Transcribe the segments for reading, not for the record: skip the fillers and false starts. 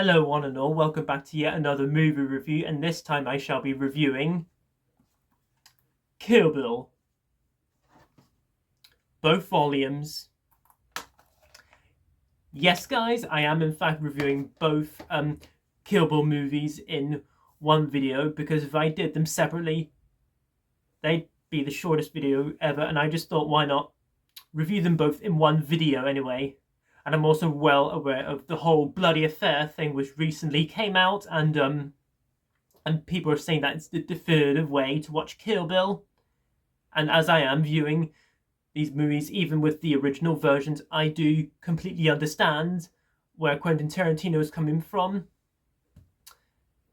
Hello one and all, welcome back to yet another movie review, and this time I shall be reviewing Kill Bill, both volumes. Yes guys, I am in fact reviewing both Kill Bill movies in one video, because if I did them separately, they'd be the shortest video ever, and I just thought why not review them both in one video anyway. And I'm also well aware of the whole bloody affair thing which recently came out, and people are saying that it's the definitive way to watch Kill Bill. And as I am viewing these movies, even with the original versions, I do completely understand where Quentin Tarantino is coming from.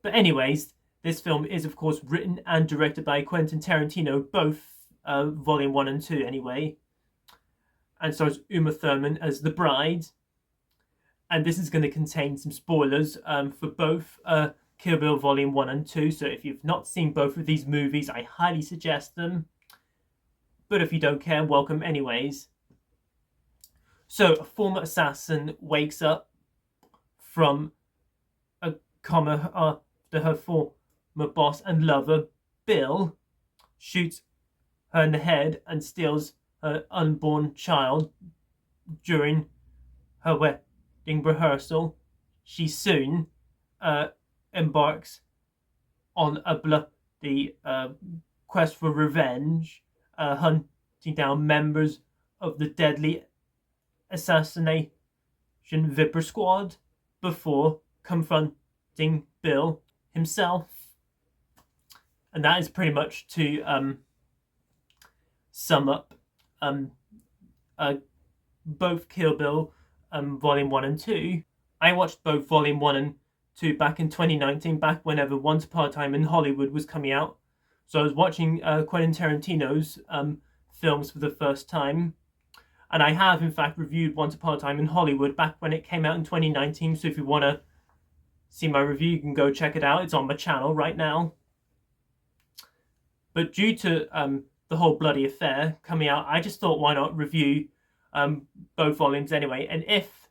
But anyways, this film is of course written and directed by Quentin Tarantino, both Volume 1 and 2 anyway. And stars Uma Thurman as the bride. And this is going to contain some spoilers for both Kill Bill Volume 1 and 2. So if you've not seen both of these movies, I highly suggest them. But if you don't care, welcome anyways. So a former assassin wakes up from a coma after her former boss and lover, Bill, shoots her in the head and steals her unborn child during her wedding rehearsal. She soon embarks on a bloody quest for revenge, hunting down members of the deadly assassination Viper Squad before confronting Bill himself. And that is pretty much to sum up both Kill Bill Volume 1 and 2. I watched both Volume 1 and 2 back in 2019, back whenever Once Upon a Time in Hollywood was coming out. So I was watching Quentin Tarantino's films for the first time. And I have in fact reviewed Once Upon a Time in Hollywood back when it came out in 2019. So if you want to see my review, you can go check it out. It's on my channel right now. But due to the whole bloody affair coming out, I just thought why not review both volumes anyway. And if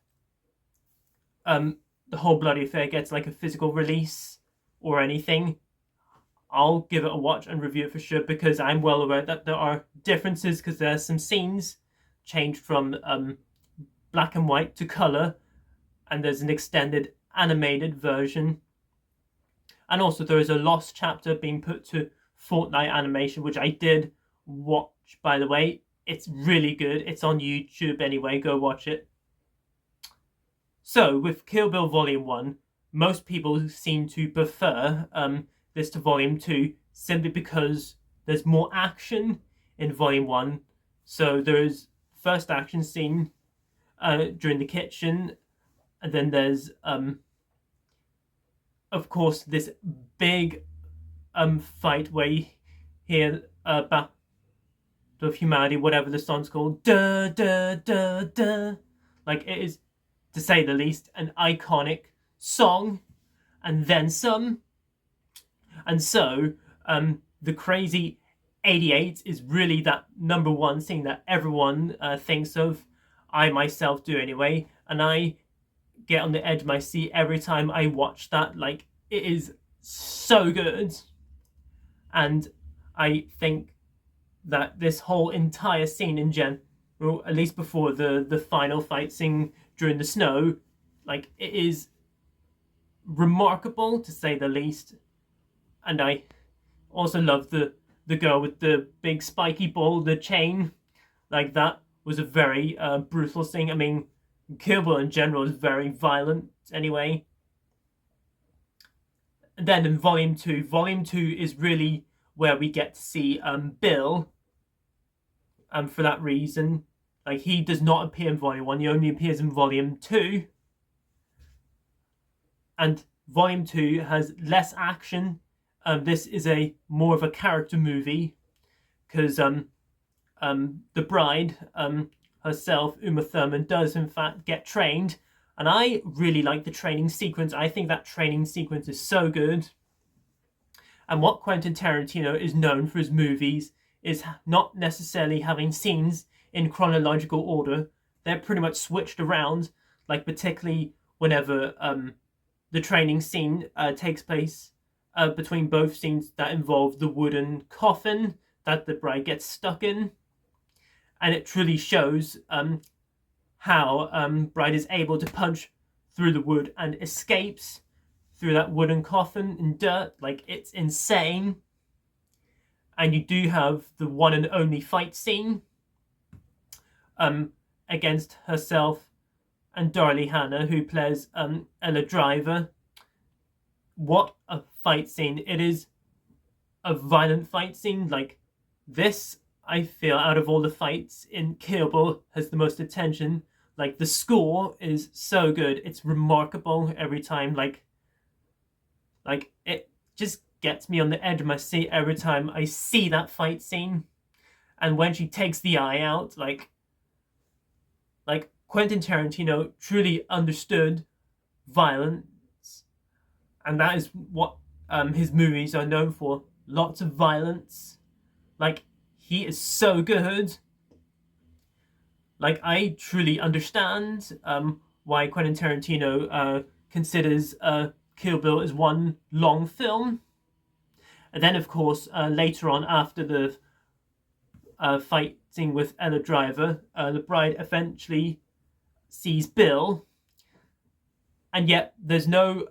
the whole bloody affair gets like a physical release or anything, I'll give it a watch and review it for sure, because I'm well aware that there are differences, because there's some scenes changed from black and white to color, and there's an extended animated version, and also there is a lost chapter being put to Fortnite animation, which I did watch, by the way. It's really good. It's on YouTube anyway, go watch it. So with Kill Bill Volume 1, most people seem to prefer this to Volume 2, simply because there's more action in Volume 1. So there's first action scene during the kitchen, and then there's of course this big fight where you hear Battle of Humanity, whatever the song's called, da da da da. Like, it is, to say the least, an iconic song, and then some. And so the Crazy 88 is really that number one thing that everyone thinks of. I myself do anyway, and I get on the edge of my seat every time I watch that. Like, it is so good. And I think that this whole entire scene in general, at least before the final fight scene during the snow, like, it is remarkable to say the least. And I also love the girl with the big spiky ball, the chain. Like, that was a very brutal thing. I mean, Kill Bill in general is very violent anyway. And then in Volume 2, Volume 2 is really where we get to see Bill. For that reason, like, he does not appear in Volume 1, he only appears in Volume 2. And Volume 2 has less action. This is a more of a character movie, because the bride herself, Uma Thurman, does in fact get trained, and I really like the training sequence. I think that training sequence is so good. And what Quentin Tarantino is known for his movies is not necessarily having scenes in chronological order. They're pretty much switched around, like particularly whenever the training scene takes place between both scenes that involve the wooden coffin that the bride gets stuck in. And it truly shows how bride is able to punch through the wood and escapes through that wooden coffin in dirt. Like, it's insane. And you do have the one and only fight scene against herself and Darlie Hannah, who plays Ella Driver. What a fight scene. It is a violent fight scene. Like, this, I feel, out of all the fights in Kill Bill, has the most attention. Like, the score is so good. It's remarkable every time. Like it just gets me on the edge of my seat every time I see that fight scene. And when she takes the eye out, like Quentin Tarantino truly understood violence, and that is what his movies are known for. Lots of violence. Like, he is so good. Like, I truly understand why Quentin Tarantino considers Kill Bill as one long film. And then, of course, later on, after the fighting with Ella Driver, the bride eventually sees Bill, and yet there's no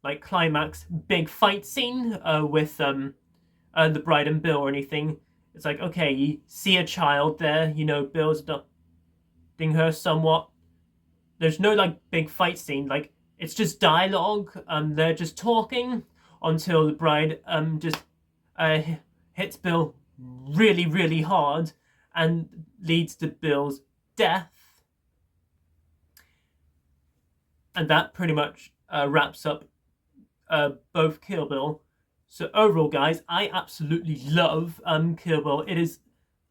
like climax big fight scene with the bride and Bill or anything. It's like, okay, you see a child there, you know, Bill's abducting her somewhat. There's no like big fight scene. Like, it's just dialogue. They're just talking until the bride just hits Bill really, really hard and leads to Bill's death. And that pretty much wraps up both Kill Bill. So overall, guys, I absolutely love Kill Bill.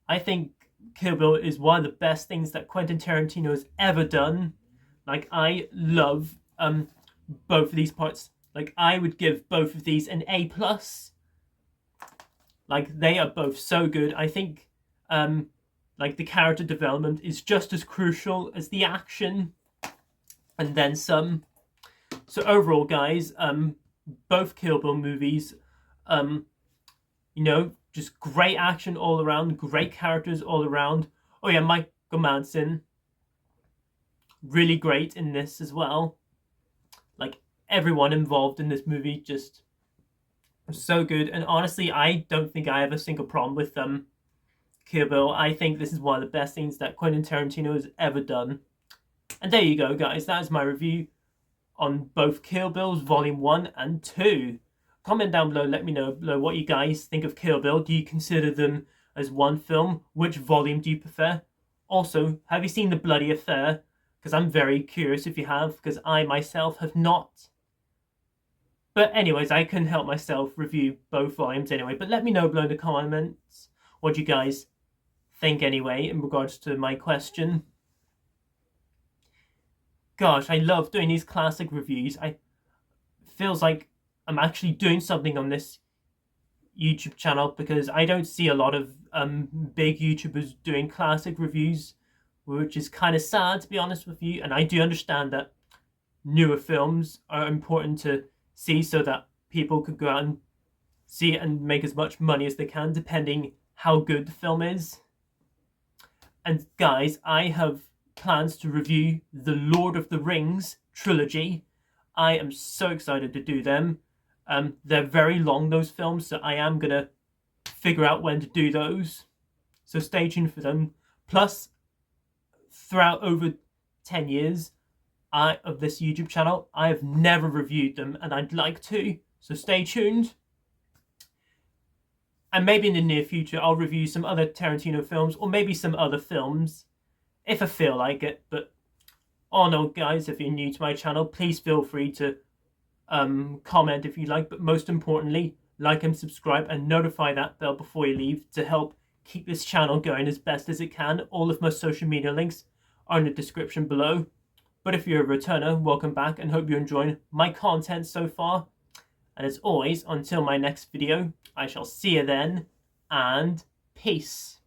I think Kill Bill is one of the best things that Quentin Tarantino has ever done. Like, I love both of these parts. Like, I would give both of these an A+. Like, they are both so good. I think like the character development is just as crucial as the action, and then some. So overall, guys, both Kill Bill movies, you know, just great action all around, great characters all around. Oh yeah, Michael Madsen, really great in this as well. Like, everyone involved in this movie just so good. And honestly, I don't think I have a single problem with Kill Bill. I think this is one of the best things that Quentin Tarantino has ever done. And there you go, guys. That is my review on both Kill Bills Volume 1 and 2. Comment down below, let me know below what you guys think of Kill Bill. Do you consider them as one film? Which volume do you prefer? Also, have you seen The Bloody Affair? Because I'm very curious if you have, because I myself have not. But anyways, I couldn't help myself review both volumes anyway. But let me know below in the comments what you guys think anyway in regards to my question. Gosh, I love doing these classic reviews. It feels like I'm actually doing something on this YouTube channel, because I don't see a lot of big YouTubers doing classic reviews, which is kind of sad, to be honest with you. And I do understand that newer films are important to see so that people could go out and see it and make as much money as they can, depending how good the film is. And guys, I have plans to review the Lord of the Rings trilogy. I am so excited to do them. They're very long, those films, so I am going to figure out when to do those. So stay tuned for them. Plus, throughout over 10 years of this YouTube channel, I have never reviewed them, and I'd like to. So stay tuned. And maybe in the near future, I'll review some other Tarantino films, or maybe some other films, if I feel like it. But all in all, guys, if you're new to my channel, please feel free to comment if you like. But most importantly, like and subscribe and notify that bell before you leave to help keep this channel going as best as it can. All of my social media links are in the description below. But if you're a returner, welcome back, and hope you're enjoying my content so far. And as always, until my next video, I shall see you then, and peace.